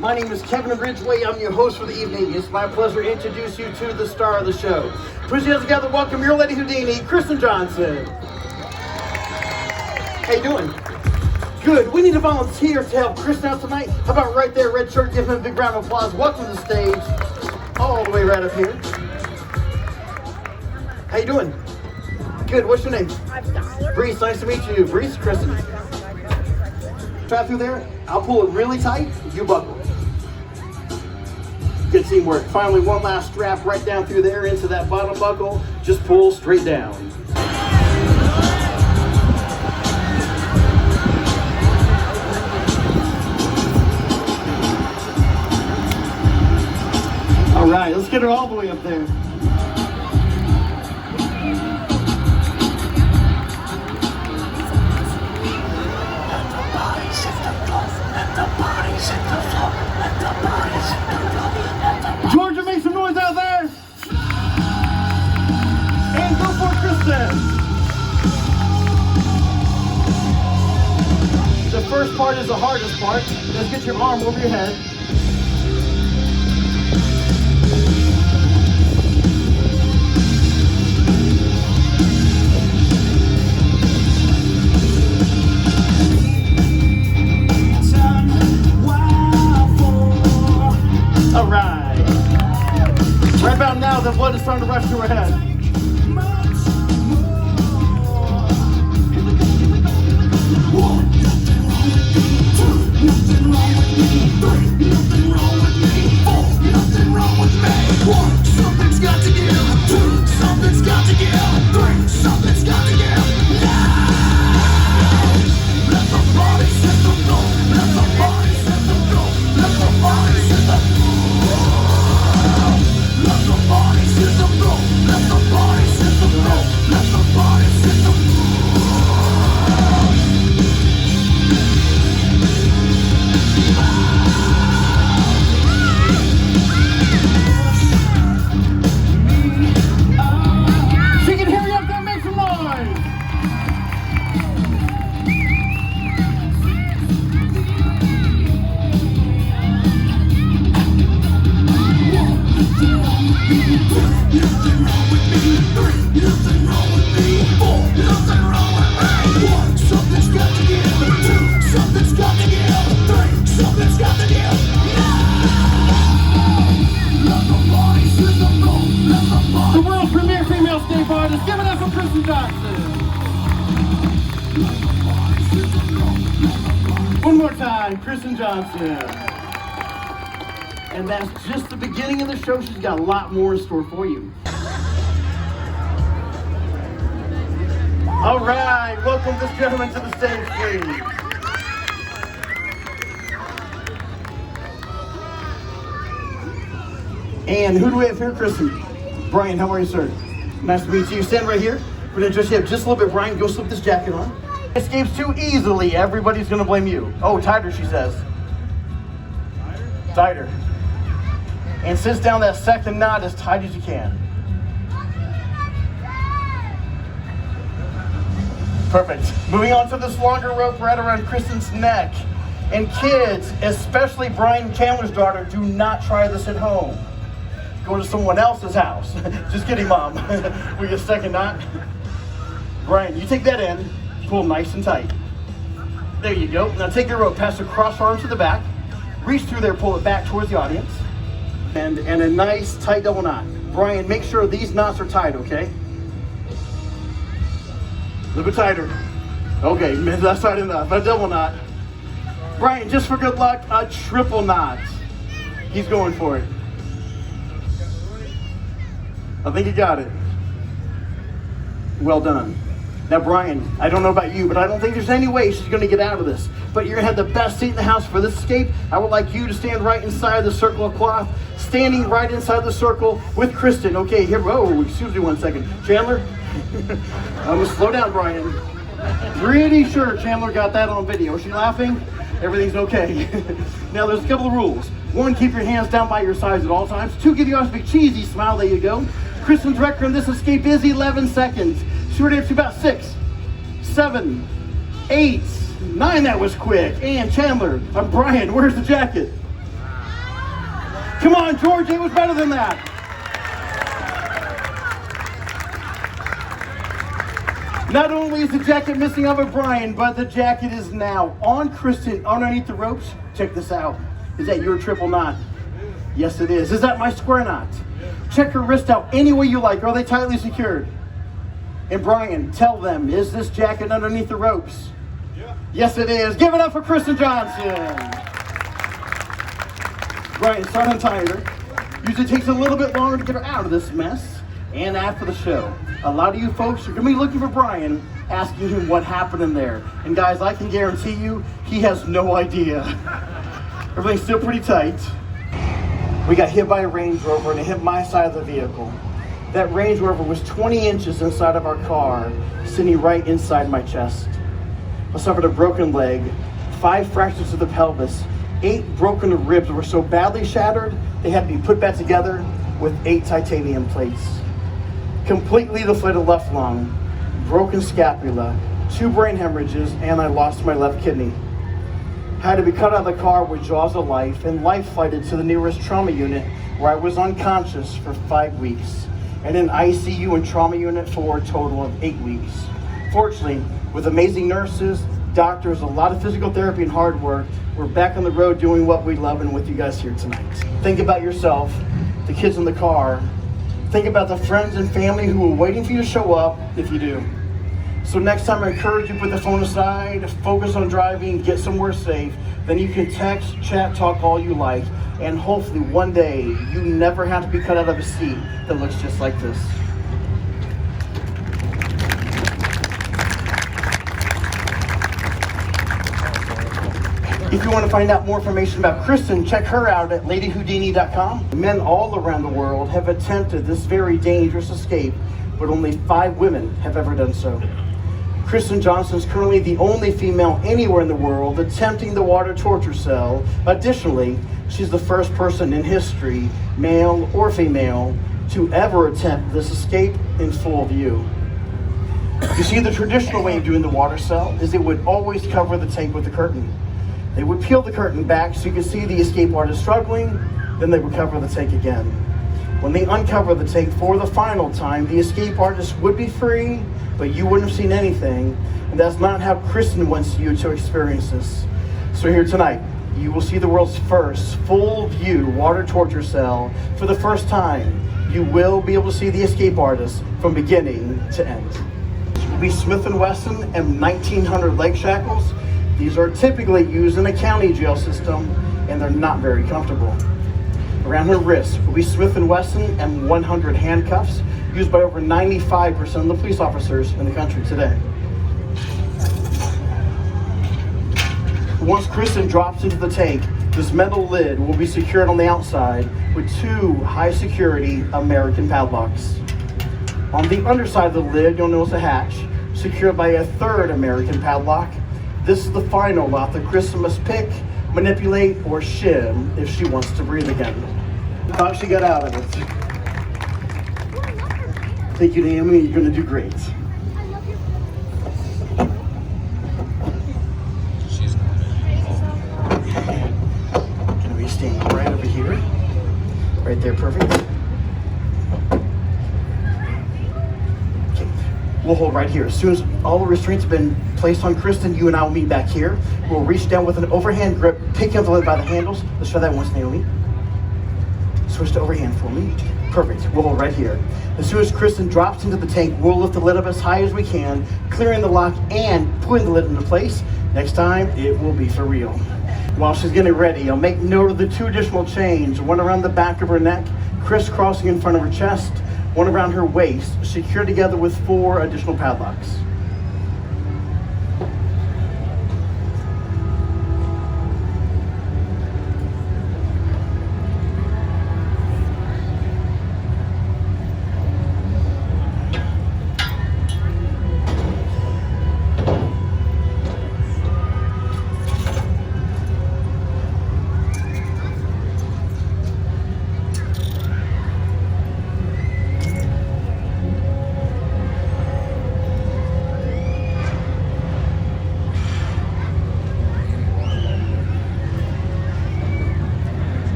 My name is Kevin Ridgway. I'm your host for the evening. It's my pleasure to introduce you to the star of the show. Please together welcome your lady Houdini, Kristen Johnson. How you doing? Good. We need a volunteer to help Kristen out tonight. How about right there, red shirt? Give him a big round of applause. Welcome to the stage. All the way right up here. How you doing? Good. What's your name? Breeze. Nice to meet you. Breeze, Kristen. Try through there. I'll pull it really tight. You buckle. Good teamwork. Finally, one last strap right down through there into that bottom buckle. Just pull straight down. All right, let's get her all the way up there. Georgia, make some noise out there! And go for Kristen! The first part is the hardest part. Let's get your arm over your head. All right. Right about now, the blood is starting to rush to her head. Nothing wrong with me. 3, nothing wrong with me. 4, nothing wrong with me. 1, something's got to give. 2, something's got to give. 3, something's got to give. Now, let the body set the floor. Let the body set the floor. Let the body set the floor. Let the body set the floor. Let the body set the floor. Let the body set the floor. She can hear you up there, make some noise! Nothing wrong with me. 3, nothing wrong with me. 4, nothing wrong with me. 1, something's got to give. 2, something's got to give. 3, something's got to give. Now, let the body set the floor. Let the body. The world's premier female skate artist, give it up for Kristen Johnson. One more time, Kristen Johnson. And that's just the beginning of the show. She's got a lot more in store for you. All right, welcome this gentleman to the stage, please. And who do we have here, Kristen? Brian, how are you, sir? Nice to meet you. Stand right here. We're gonna dress you up just a little bit. Brian, go slip this jacket on. Escapes too easily, everybody's gonna blame you. Oh, tighter, she says. Tighter. And sits down that second knot as tight as you can. Perfect. Moving on to this longer rope right around Kristen's neck. And kids, especially Brian Chandler's daughter, do not try this at home. Go to someone else's house. Just kidding, Mom. We get a second knot. Brian, you take that end, pull nice and tight. There you go. Now take your rope, pass the cross arms to the back, reach through there, pull it back towards the audience. And a nice tight double knot. Brian, make sure these knots are tight, okay? A little bit tighter. Okay, that's tight enough. A double knot. Brian, just for good luck, a triple knot. He's going for it. I think he got it. Well done. Now, Brian, I don't know about you, but I don't think there's any way she's going to get out of this. But you're going to have the best seat in the house for this escape. I would like you to stand right inside the circle of cloth, standing right inside the circle with Kristen. Okay, here, oh, excuse me 1 second. Chandler, I'm going to slow down, Brian. Pretty sure Chandler got that on video. Is she laughing? Everything's okay. Now, there's a couple of rules. 1, keep your hands down by your sides at all times. 2, give you a big cheesy smile. There you go. Kristen's record in this escape is 11 seconds. She already up to about 6, 7, 8, 9. That was quick. And Chandler, Brian, where's the jacket? Come on, George, it was better than that. Not only is the jacket missing off of Brian, but the jacket is now on Kristen underneath the ropes. Check this out. Is that your triple knot? Yes, it is. Is that my square knot? Check her wrist out any way you like. Are they tightly secured? And Brian, tell them, is this jacket underneath the ropes? Yeah. Yes, it is. Give it up for Kristen Johnson. Brian, start untying her. Usually takes a little bit longer to get her out of this mess. And after the show, a lot of you folks are going to be looking for Brian, asking him what happened in there. And guys, I can guarantee you, he has no idea. Everything's still pretty tight. We got hit by a Range Rover and it hit my side of the vehicle. That Range Rover was 20 inches inside of our car, sitting right inside my chest. I suffered a broken leg, 5 fractures of the pelvis, 8 broken ribs that were so badly shattered, they had to be put back together with 8 titanium plates. Completely deflated left lung, broken scapula, 2 brain hemorrhages, and I lost my left kidney. Had to be cut out of the car with jaws of life and life flighted to the nearest trauma unit where I was unconscious for 5 weeks and in ICU and trauma unit for a total of 8 weeks. Fortunately, with amazing nurses, doctors, a lot of physical therapy and hard work, we're back on the road doing what we love and with you guys here tonight. Think about yourself, the kids in the car. Think about the friends and family who are waiting for you to show up if you do. So next time I encourage you to put the phone aside, focus on driving, get somewhere safe, then you can text, chat, talk all you like, and hopefully one day you never have to be cut out of a seat that looks just like this. If you want to find out more information about Kristen, check her out at ladyhoudini.com. Men all around the world have attempted this very dangerous escape, but only 5 women have ever done so. Kristen Johnson is currently the only female anywhere in the world attempting the water torture cell. Additionally, she's the first person in history, male or female, to ever attempt this escape in full view. You see, the traditional way of doing the water cell is it would always cover the tank with a curtain. They would peel the curtain back so you could see the escape artist struggling, then they would cover the tank again. When they uncover the tank for the final time, the escape artist would be free, but you wouldn't have seen anything, and that's not how Kristen wants you to experience this. So here tonight, you will see the world's first full view water torture cell. For the first time, you will be able to see the escape artist from beginning to end. It will be Smith & Wesson M1900 leg shackles. These are typically used in a county jail system, and they're not very comfortable. Around her wrist will be Smith & Wesson M100 handcuffs, used by over 95% of the police officers in the country today. Once Kristen drops into the tank, this metal lid will be secured on the outside with 2 high-security American padlocks. On the underside of the lid, you'll notice a hatch, secured by a 3rd American padlock. This is the final lock that Kristen must pick, manipulate, or shim if she wants to breathe again. Thought she got out of it. Thank you, Naomi. You're going to do great. Going to be staying right over here. Right there, perfect. Okay, we'll hold right here. As soon as all the restraints have been placed on Kristen, you and I will meet back here. We'll reach down with an overhand grip, picking up the lid by the handles. Let's try that once, Naomi. Switch to overhand for me. Perfect. We'll hold right here. As soon as Kristen drops into the tank, we'll lift the lid up as high as we can, clearing the lock and putting the lid into place. Next time, it will be for real. While she's getting ready, I'll make note of the 2 additional chains, one around the back of her neck, crisscrossing in front of her chest, one around her waist, secured together with 4 additional padlocks.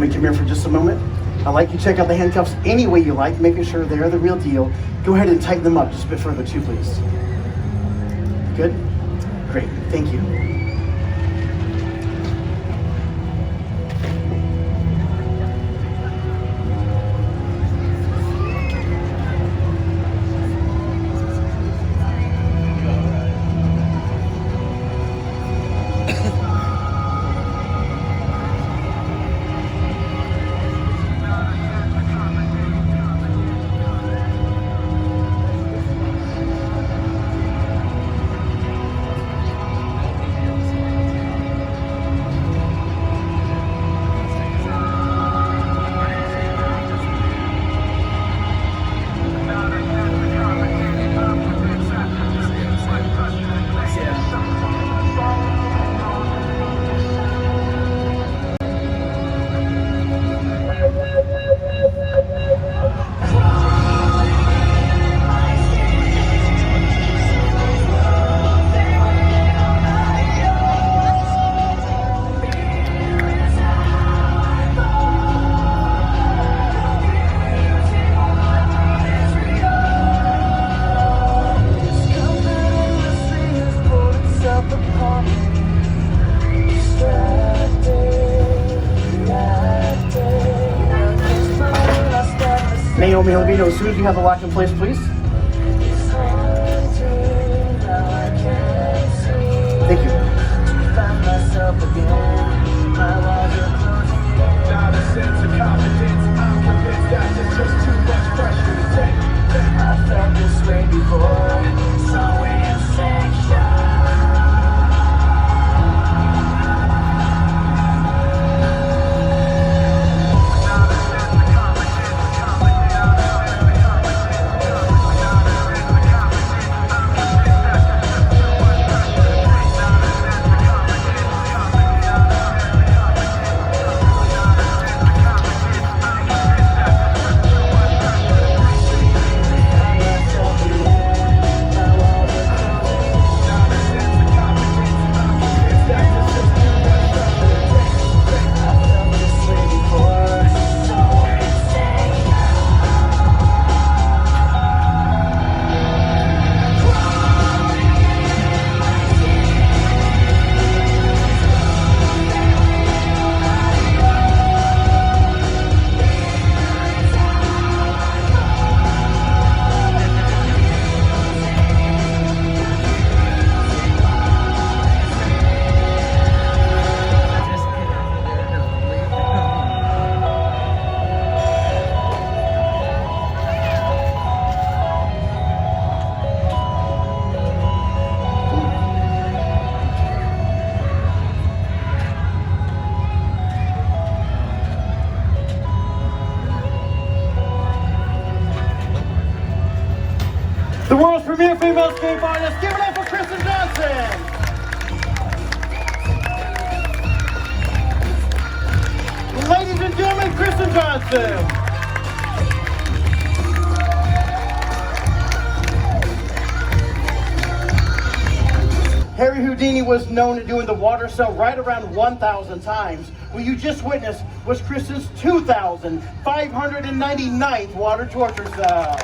me come here for just a moment? I'd like you to check out the handcuffs any way you like, making sure they're the real deal. Go ahead and tighten them up just a bit further too, please. Good? Great, thank you. Naomi Olvino, as soon as you have the lock in place, please. Thank you. Not a sense of confidence, I'm convinced that there's just too much pressure to take. I felt this way before, so insane. The world's premier female skate artist, give it up for Kristen Johnson! Ladies and gentlemen, Kristen Johnson! Harry Houdini was known to doing the water cell right around 1,000 times. What you just witnessed was Kristen's 2,599th water torture cell.